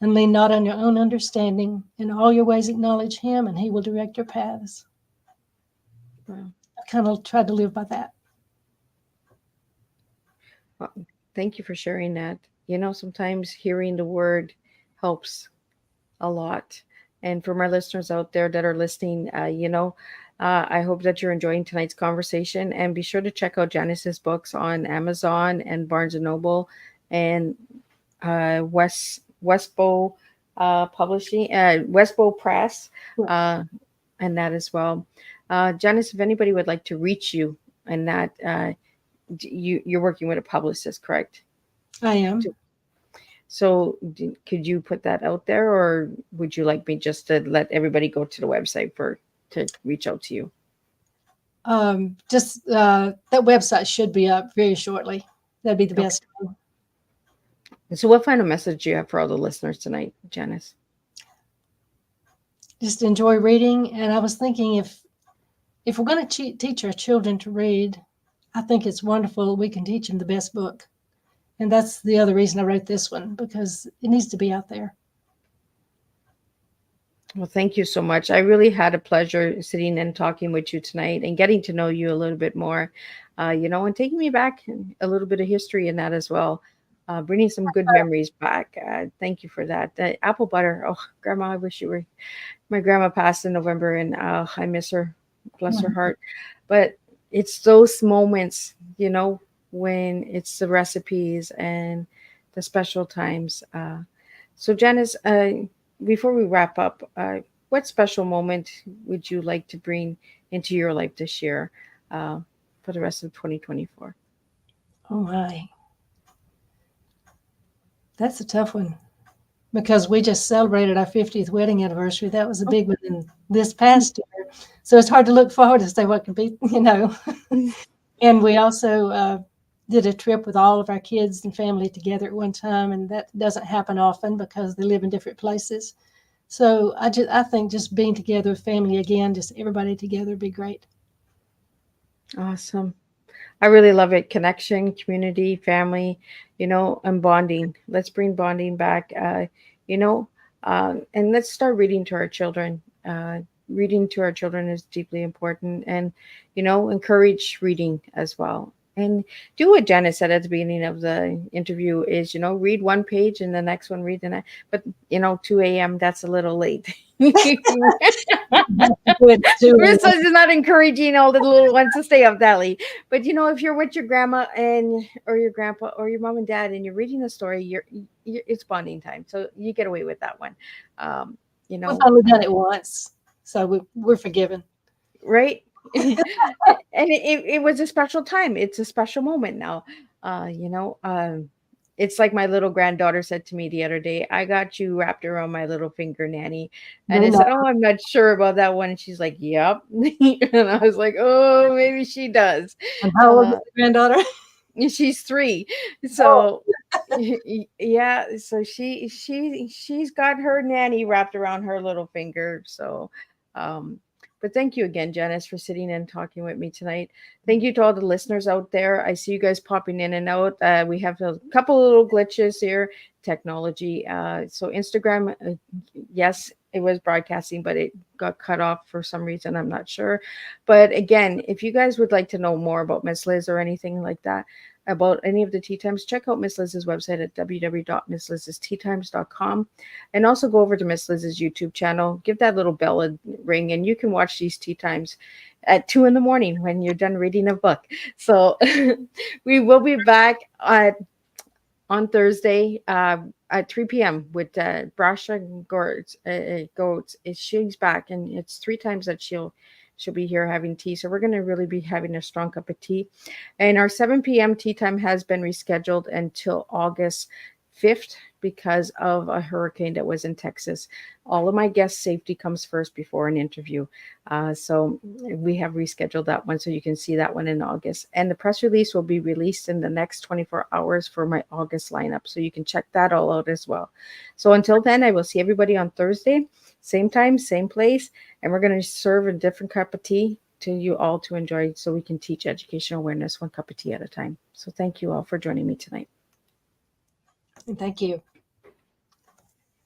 and lean not on your own understanding. In all your ways acknowledge him and he will direct your paths. Wow. I kind of tried to live by that. Well, thank you for sharing that. Sometimes hearing the word helps a lot. And for my listeners out there that are listening, I hope that you're enjoying tonight's conversation. And be sure to check out Janice's books on Amazon and Barnes & Noble and Westbow Publishing, Westbow Press, and that as well. Janice, if anybody would like to reach you, and that you're working with a publicist, correct? I am. So could you put that out there, or would you like me just to let everybody go to the website to reach out to you? Just that website should be up very shortly. That'd be the best. And so what final message do you have for all the listeners tonight, Janice? Just enjoy reading. And I was thinking if we're going to teach our children to read, I think it's wonderful we can teach them the best book. And that's the other reason I wrote this one, because it needs to be out there. Well, thank you so much. I really had a pleasure sitting and talking with you tonight and getting to know you a little bit more, and taking me back a little bit of history in that as well, bringing some good memories back. Thank you for that. The apple butter. Oh, Grandma, I wish you were. My grandma passed in November, and I miss her. Bless her heart. But it's those moments, when it's the recipes and the special times. So Janice, before we wrap up, what special moment would you like to bring into your life this year for the rest of 2024? Oh my. That's a tough one, because we just celebrated our 50th wedding anniversary. That was a big one in this past year. So it's hard to look forward to say what could be, And we also did a trip with all of our kids and family together at one time. And that doesn't happen often because they live in different places. So I think just being together with family again, just everybody together would be great. Awesome. I really love it. Connection, community, family, and bonding. Let's bring bonding back, and let's start reading to our children. Reading to our children is deeply important, and, encourage reading as well. And do what Janice said at the beginning of the interview is, read one page and the next one read the next. But, 2 a.m., that's a little late. Marissa is not encouraging all the little ones to stay up that late. But, if you're with your grandma or your grandpa or your mom and dad and you're reading a story, it's bonding time. So you get away with that one. We've only done it once, so we're forgiven. Right? And it was a special time. It's a special moment now. It's like my little granddaughter said to me the other day, I got you wrapped around my little finger, Nanny. And I said, oh, I'm not sure about that one. And she's like, yep. And I was like, oh, maybe she does. And how old is the granddaughter? She's 3. So yeah, so she's got her nanny wrapped around her little finger. So but thank you again, Janice, for sitting and talking with me tonight. Thank you to all the listeners out there. I see you guys popping in and out. We have a couple of little glitches here, technology. So Instagram, yes, it was broadcasting, but it got cut off for some reason. I'm not sure. But again, if you guys would like to know more about Miss Liz or anything like that, about any of the tea times, check out Miss Liz's website at www.misslizsteatimes.com, and also go over to Miss Liz's YouTube channel. Give that little bell a ring, and you can watch these tea times at 2 a.m. when you're done reading a book. So we will be back on Thursday. at 3 p.m. with Brasha Goats. She's back, and it's 3 times that she'll be here having tea. So we're going to really be having a strong cup of tea. And our 7 p.m. tea time has been rescheduled until August 5th because of a hurricane that was in Texas. All of my guest safety comes first before an interview. So we have rescheduled that one, so you can see that one in August. And the press release will be released in the next 24 hours for my August lineup. So you can check that all out as well. So until then, I will see everybody on Thursday, same time, same place. And we're going to serve a different cup of tea to you all to enjoy, so we can teach educational awareness one cup of tea at a time. So thank you all for joining me tonight. Thank you.